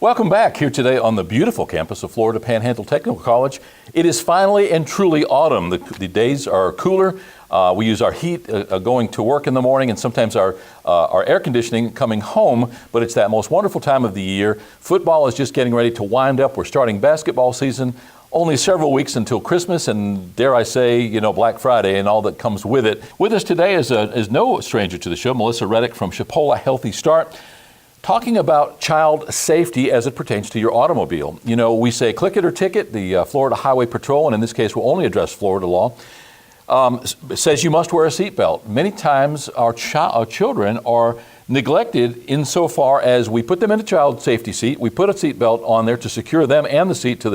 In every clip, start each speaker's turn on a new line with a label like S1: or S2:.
S1: Welcome back here today on the beautiful campus of Florida Panhandle Technical College. It is finally and truly autumn. The days are cooler. We use our heat going to work in the morning and sometimes our air conditioning coming home, but it's that most wonderful time of the year. Football is just getting ready to wind up. We're starting basketball season. Only several weeks until Christmas and, dare I say, Black Friday and all that comes with it. With us today is no stranger to the show, Melisa Reddick from Chipola Healthy Start, talking about child safety as it pertains to your automobile. We say click it or ticket. The Florida Highway Patrol, and in this case we'll only address Florida law, says you must wear a seatbelt. Many times our children are neglected insofar as we put them in a child safety seat, we put a seatbelt on there to secure them and the seat to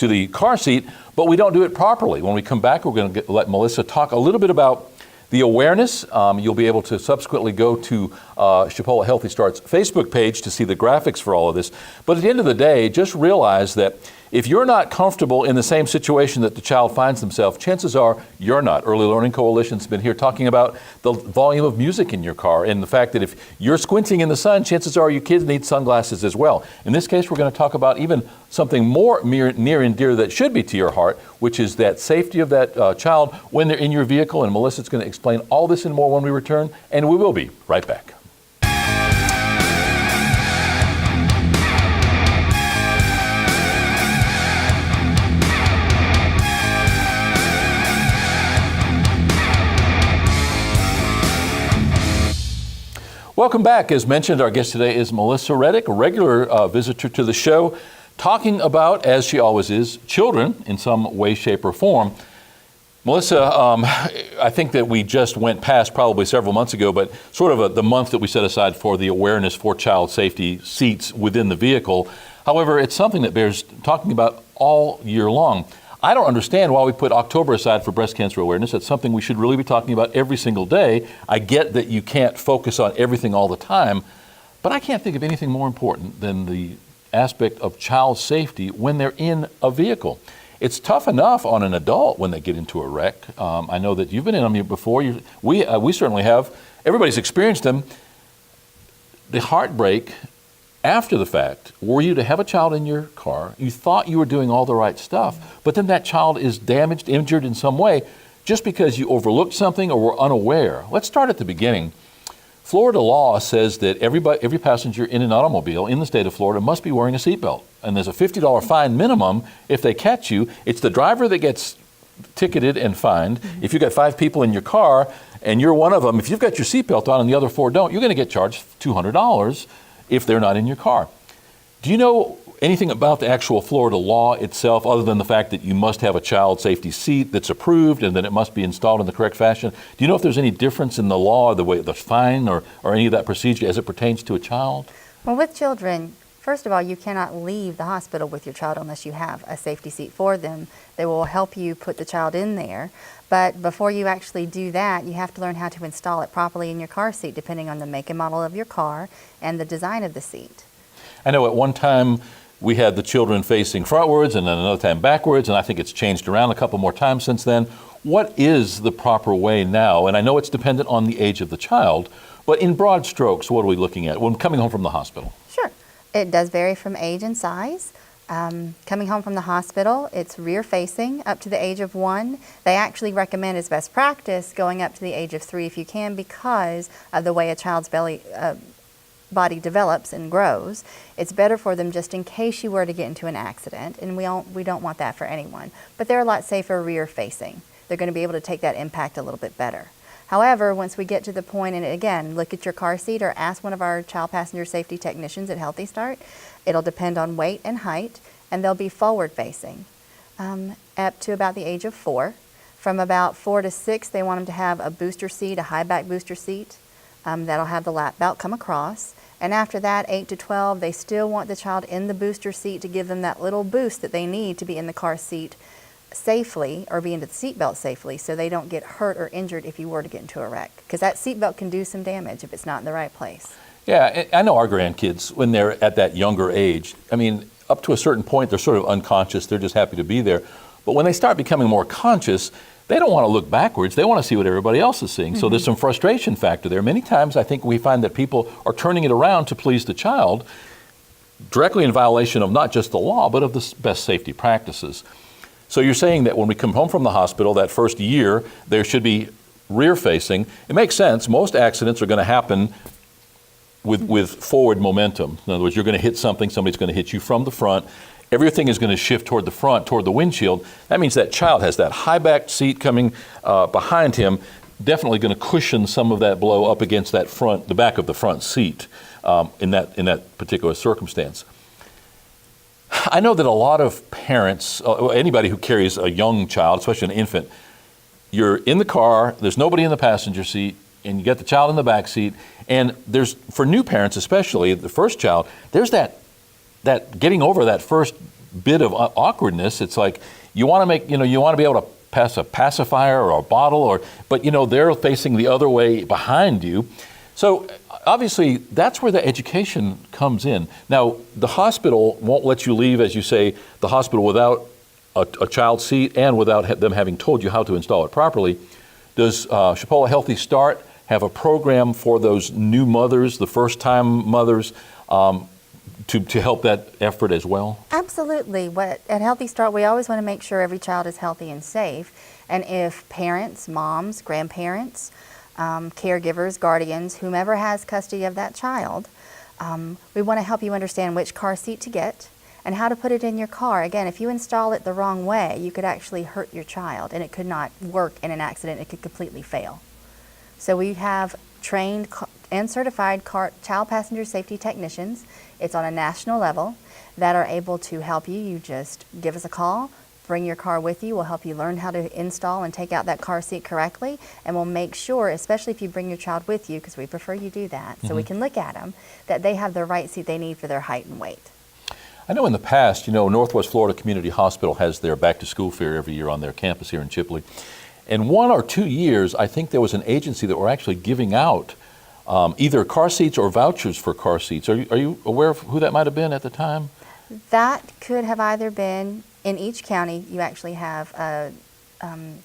S1: the car seat, but we don't do it properly. When we come back, we're going to let Melisa talk a little bit about the awareness. You'll be able to subsequently go to Chipola Healthy Start's Facebook page to see the graphics for all of this. But at the end of the day, just realize that if you're not comfortable in the same situation that the child finds themselves, chances are you're not. Early Learning Coalition's been here talking about the volume of music in your car and the fact that if you're squinting in the sun, chances are your kids need sunglasses as well. In this case, we're going to talk about even something more near and dear that should be to your heart, which is that safety of that child when they're in your vehicle. And Melissa's going to explain all this and more when we return, and we will be right back. Welcome back. As mentioned, our guest today is Melisa Reddick, a regular visitor to the show, talking about, as she always is, children in some way, shape, or form. Melisa, I think that we just went past probably several months ago, but sort of the month that we set aside for the awareness for child safety seats within the vehicle. However, it's something that bears talking about all year long. I don't understand why we put October aside for breast cancer awareness. That's something we should really be talking about every single day. I get that you can't focus on everything all the time, but I can't think of anything more important than the aspect of child safety when they're in a vehicle. It's tough enough on an adult when they get into a wreck. I know that you've been in them before. We certainly have. Everybody's experienced them. The heartbreak after the fact, were you to have a child in your car, you thought you were doing all the right stuff, but then that child is damaged, injured in some way, just because you overlooked something or were unaware. Let's start at the beginning. Florida law says that every passenger in an automobile in the state of Florida must be wearing a seatbelt. And there's a $50 fine minimum if they catch you. It's the driver that gets ticketed and fined. If you've got 5 people in your car and you're one of them, if you've got your seatbelt on and the other 4 don't, you're going to get charged $200 if they're not in your car. Do you know anything about the actual Florida law itself, other than the fact that you must have a child safety seat that's approved and that it must be installed in the correct fashion? Do you know if there's any difference in the law, the way the fine or any of that procedure as it pertains to a child?
S2: Well, with children, first of all, you cannot leave the hospital with your child unless you have a safety seat for them. They will help you put the child in there. But before you actually do that, you have to learn how to install it properly in your car seat, depending on the make and model of your car and the design of the seat.
S1: I know at one time we had the children facing frontwards and then another time backwards, and I think it's changed around a couple more times since then. What is the proper way now? And I know it's dependent on the age of the child, but in broad strokes, what are we looking at when coming home from the hospital?
S2: Sure. It does vary from age and size. Coming home from the hospital, it's rear facing up to the age of 1. They actually recommend as best practice going up to the age of 3 if you can, because of the way a child's body develops and grows. It's better for them just in case you were to get into an accident, and we don't want that for anyone. But they're a lot safer rear facing. They're going to be able to take that impact a little bit better. However, once we get to the point, and again, look at your car seat or ask one of our child passenger safety technicians at Healthy Start. It'll depend on weight and height, and they'll be forward facing up to about the age of 4. From about 4 to 6, they want them to have a booster seat, a high back booster seat. That'll have the lap belt come across. And after that, 8 to 12, they still want the child in the booster seat to give them that little boost that they need to be in the car seat safely or be into the seatbelt safely, so they don't get hurt or injured if you were to get into a wreck. Because that seatbelt can do some damage if it's not in the right place.
S1: Yeah, I know our grandkids, when they're at that younger age, I mean, up to a certain point, they're sort of unconscious. They're just happy to be there. But when they start becoming more conscious, they don't want to look backwards. They want to see what everybody else is seeing. Mm-hmm. So there's some frustration factor there. Many times I think we find that people are turning it around to please the child. directly in violation of not just the law, but of the best safety practices. So you're saying that when we come home from the hospital that first year, there should be rear facing. It makes sense. Most accidents are going to happen with forward momentum. In other words, you're going to hit something, somebody's going to hit you from the front. Everything is going to shift toward the front, toward the windshield. That means that child has that high-backed seat coming behind him, definitely going to cushion some of that blow up against that front, the back of the front seat in that particular circumstance. I know that a lot of parents, anybody who carries a young child, especially an infant, you're in the car, there's nobody in the passenger seat, and you get the child in the back seat, and there's, for new parents especially, the first child, there's that getting over that first bit of awkwardness. It's like you want to be able to pass a pacifier or a bottle, but they're facing the other way behind you. So obviously that's where the education comes in. Now the hospital won't let you leave, as you say, the hospital without a child seat and without them having told you how to install it properly. Does Chipola Healthy Start have a program for those new mothers, the first-time mothers, to help that effort as well?
S2: Absolutely. At Healthy Start, we always want to make sure every child is healthy and safe. And if parents, moms, grandparents, caregivers, guardians, whomever has custody of that child, we want to help you understand which car seat to get and how to put it in your car. Again, if you install it the wrong way, you could actually hurt your child, and it could not work in an accident. It could completely fail. So we have trained and certified child passenger safety technicians. It's on a national level that are able to help you. You just give us a call, bring your car with you. We'll help you learn how to install and take out that car seat correctly, and we'll make sure, especially if you bring your child with you, because we prefer you do that, so we can look at them, that they have the right seat they need for their height and weight.
S1: I know in the past, Northwest Florida Community Hospital has their back-to-school fair every year on their campus here in Chipley. And 1 or 2 years, I think there was an agency that were actually giving out either car seats or vouchers for car seats. Are you aware of who that might have been at the time?
S2: That could have either been, in each county, you actually have a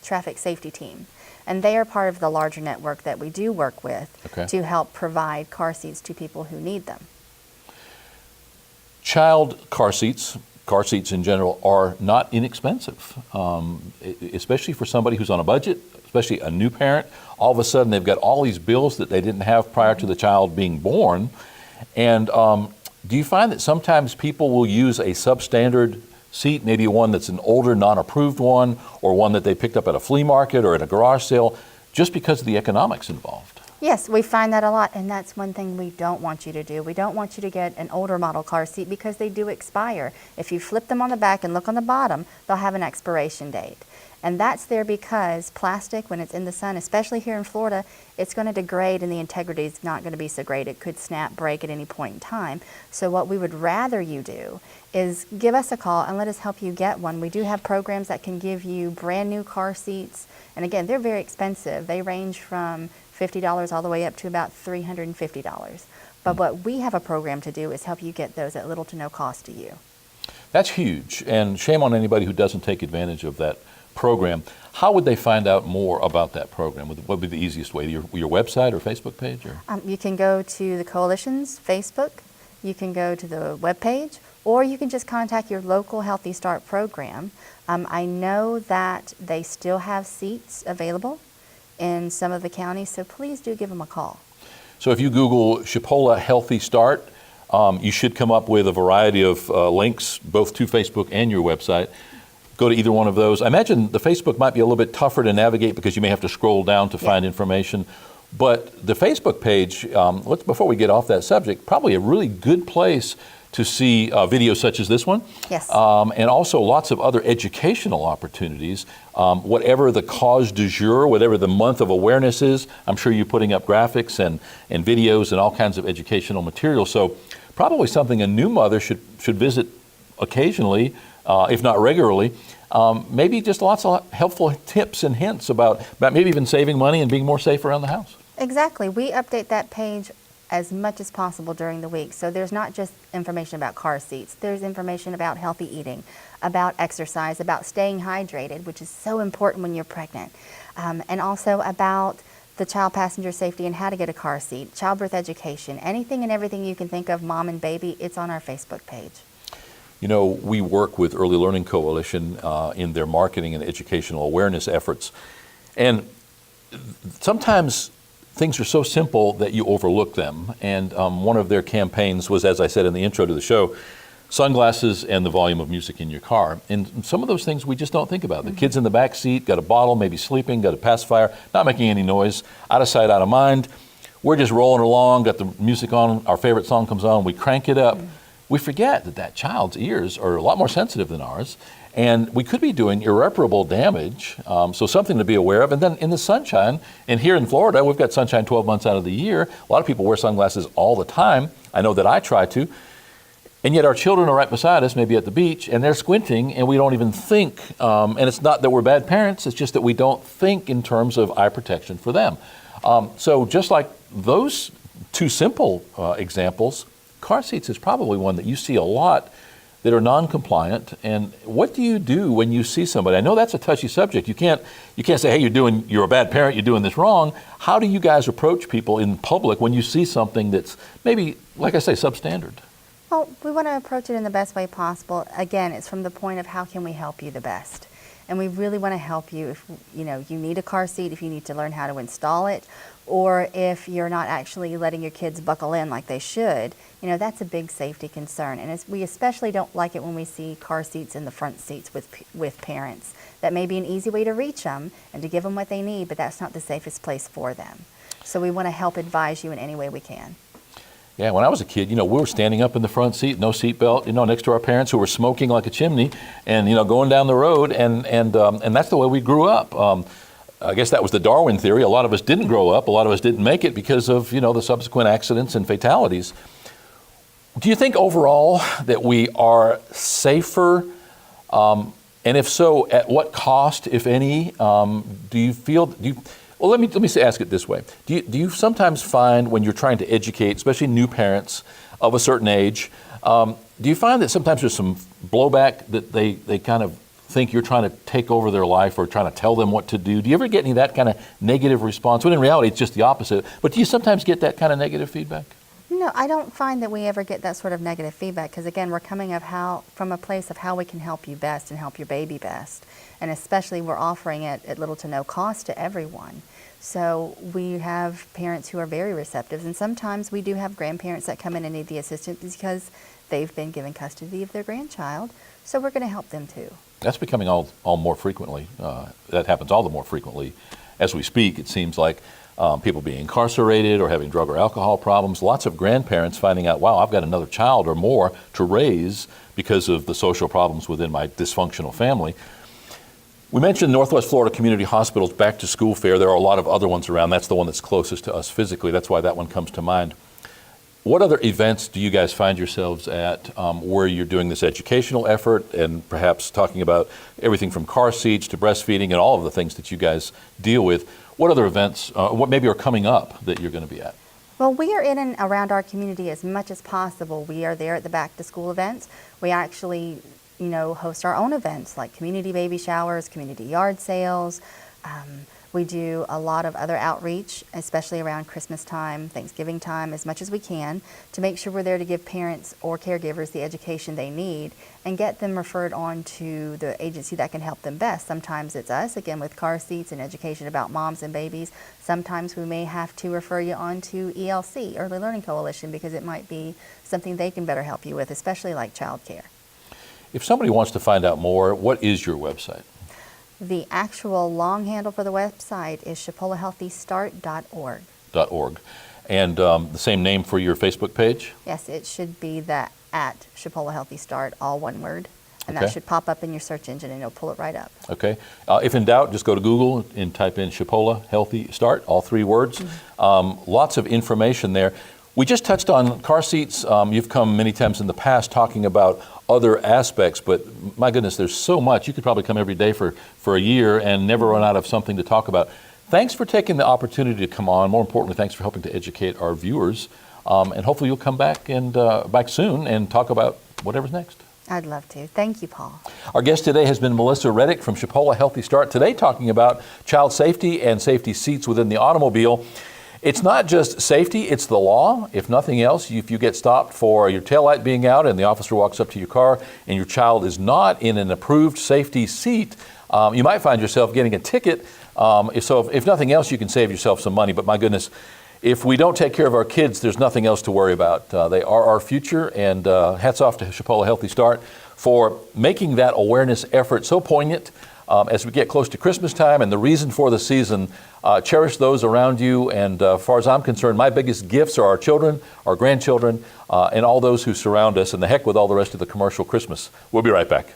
S2: traffic safety team. And they are part of the larger network that we do work with to help provide car seats to people who need them.
S1: Child car seats in general, are not inexpensive, especially for somebody who's on a budget, especially a new parent. All of a sudden, they've got all these bills that they didn't have prior to the child being born. And do you find that sometimes people will use a substandard seat, maybe one that's an older, non-approved one, or one that they picked up at a flea market or at a garage sale, just because of the economics involved?
S2: Yes, we find that a lot, and that's one thing we don't want you to do. We don't want you to get an older model car seat because they do expire. If you flip them on the back and look on the bottom, they'll have an expiration date. And that's there because plastic, when it's in the sun, especially here in Florida, it's going to degrade and the integrity is not going to be so great. It could snap, break at any point in time. So what we would rather you do is give us a call and let us help you get one. We do have programs that can give you brand new car seats. And again, they're very expensive. They range from $50 all the way up to about $350. But what we have a program to do is help you get those at little to no cost to you.
S1: That's huge, and shame on anybody who doesn't take advantage of that program. How would they find out more about that program? What would be the easiest way? Your website or Facebook page? Or?
S2: You can go to the Coalition's Facebook, you can go to the webpage, or you can just contact your local Healthy Start program. I know that they still have seats available in some of the counties, so please do give them a call.
S1: So if you Google Chipola Healthy Start, you should come up with a variety of links, both to Facebook and your website. Go to either one of those. I imagine the Facebook might be a little bit tougher to navigate because you may have to scroll down to find information. But the Facebook page, before we get off that subject, probably a really good place to see videos such as this one.
S2: Yes.
S1: And also lots of other educational opportunities. Whatever the cause du jour, whatever the month of awareness is, I'm sure you're putting up graphics and videos and all kinds of educational material. So probably something a new mother should visit occasionally, if not regularly. Maybe just lots of helpful tips and hints about maybe even saving money and being more safe around the house.
S2: Exactly. We update that page as much as possible during the week. So there's not just information about car seats. There's information about healthy eating, about exercise, about staying hydrated, which is so important when you're pregnant, and also about the child passenger safety and how to get a car seat, childbirth education, anything and everything you can think of, mom and baby, it's on our Facebook page.
S1: You know, we work with Early Learning Coalition in their marketing and educational awareness efforts. And sometimes things are so simple that you overlook them. And one of their campaigns was, as I said in the intro to the show, sunglasses and the volume of music in your car. And some of those things we just don't think about. The kid's in the back seat, got a bottle, maybe sleeping, got a pacifier, not making any noise, out of sight, out of mind. We're just rolling along, got the music on, our favorite song comes on, we crank it up. We forget that that child's ears are a lot more sensitive than ours, and we could be doing irreparable damage, so something to be aware of. And then in the sunshine, and here in Florida, we've got sunshine 12 months out of the year. A lot of people wear sunglasses all the time. I know that I try to. And yet our children are right beside us, maybe at the beach, and they're squinting, and we don't even think. And it's not that we're bad parents, it's just that we don't think in terms of eye protection for them. So just like those two simple examples, car seats is probably one that you see a lot that are non-compliant. And what do you do when you see somebody? I know that's a touchy subject. You can't say, hey, you're a bad parent, you're doing this wrong. How do you guys approach people in public when you see something that's maybe, like I say, substandard?
S2: Well, we want to approach it in the best way possible. Again, it's from the point of how can we help you the best. And we really want to help you if you need a car seat, if you need to learn how to install it, or if you're not actually letting your kids buckle in like they should. That's a big safety concern. And we especially don't like it when we see car seats in the front seats with parents. That may be an easy way to reach them and to give them what they need, but that's not the safest place for them. So we want to help advise you in any way we can.
S1: Yeah, when I was a kid, we were standing up in the front seat, no seatbelt, next to our parents who were smoking like a chimney, and going down the road, and that's the way we grew up. I guess that was the Darwin theory. A lot of us didn't grow up. A lot of us didn't make it because of the subsequent accidents and fatalities. Do you think overall that we are safer? And if so, at what cost, if any? Well, let me ask it this way. Do you sometimes find when you're trying to educate, especially new parents of a certain age, do you find that sometimes there's some blowback that they kind of think you're trying to take over their life or trying to tell them what to do? Do you ever get any of that kind of negative response? When in reality, it's just the opposite. But do you sometimes get that kind of negative feedback?
S2: No, I don't find that we ever get that sort of negative feedback because, again, we're coming from a place of how we can help you best and help your baby best. And especially we're offering it at little to no cost to everyone. So we have parents who are very receptive, and sometimes we do have grandparents that come in and need the assistance because they've been given custody of their grandchild. So we're going to help them too.
S1: That's becoming all more frequently. That happens all the more frequently as we speak. It seems like people being incarcerated or having drug or alcohol problems. Lots of grandparents finding out, wow, I've got another child or more to raise because of the social problems within my dysfunctional family. We mentioned Northwest Florida Community Hospital's Back to School Fair. There are a lot of other ones around. That's the one that's closest to us physically. That's why that one comes to mind. What other events do you guys find yourselves at where you're doing this educational effort and perhaps talking about everything from car seats to breastfeeding and all of the things that you guys deal with? What other events, what maybe are coming up that you're going to be at?
S2: Well, we are in and around our community as much as possible. We are there at the Back to School events. We actually host our own events like community baby showers, community yard sales. We do a lot of other outreach, especially around Christmas time, Thanksgiving time, as much as we can to make sure we're there to give parents or caregivers the education they need and get them referred on to the agency that can help them best. Sometimes it's us, again, with car seats and education about moms and babies. Sometimes we may have to refer you on to ELC, Early Learning Coalition, because it might be something they can better help you with, especially like childcare.
S1: If somebody wants to find out more, what is your website?
S2: The actual long handle for the website is chipolahealthystart.org.
S1: .org. And the same name for your Facebook page?
S2: Yes, it should be the at Chipola Healthy Start, all one word. And
S1: Okay.
S2: that should pop up in your search engine and it'll pull it right up.
S1: Okay. If in doubt, just go to Google and type in Chipola Healthy Start, all three words. Lots of information there. We just touched on car seats. You've come many times in the past talking about other aspects, but my goodness, there's so much. You could probably come every day for a year and never run out of something to talk about. Thanks for taking the opportunity to come on. More importantly, thanks for helping to educate our viewers. And hopefully you'll come back soon and talk about whatever's next.
S2: I'd love to. Thank you, Paul.
S1: Our guest today has been Melisa Reddick from Chipola Healthy Start. Today talking about child safety and safety seats within the automobile. It's not just safety, it's the law. If nothing else, if you get stopped for your taillight being out and the officer walks up to your car and your child is not in an approved safety seat, you might find yourself getting a ticket. If nothing else, you can save yourself some money. But my goodness, if we don't take care of our kids, there's nothing else to worry about. They are our future, and hats off to Chipola Healthy Start for making that awareness effort so poignant as we get close to Christmas time and the reason for the season. Cherish those around you, and as far as I'm concerned, my biggest gifts are our children, our grandchildren, and all those who surround us, and the heck with all the rest of the commercial Christmas. We'll be right back.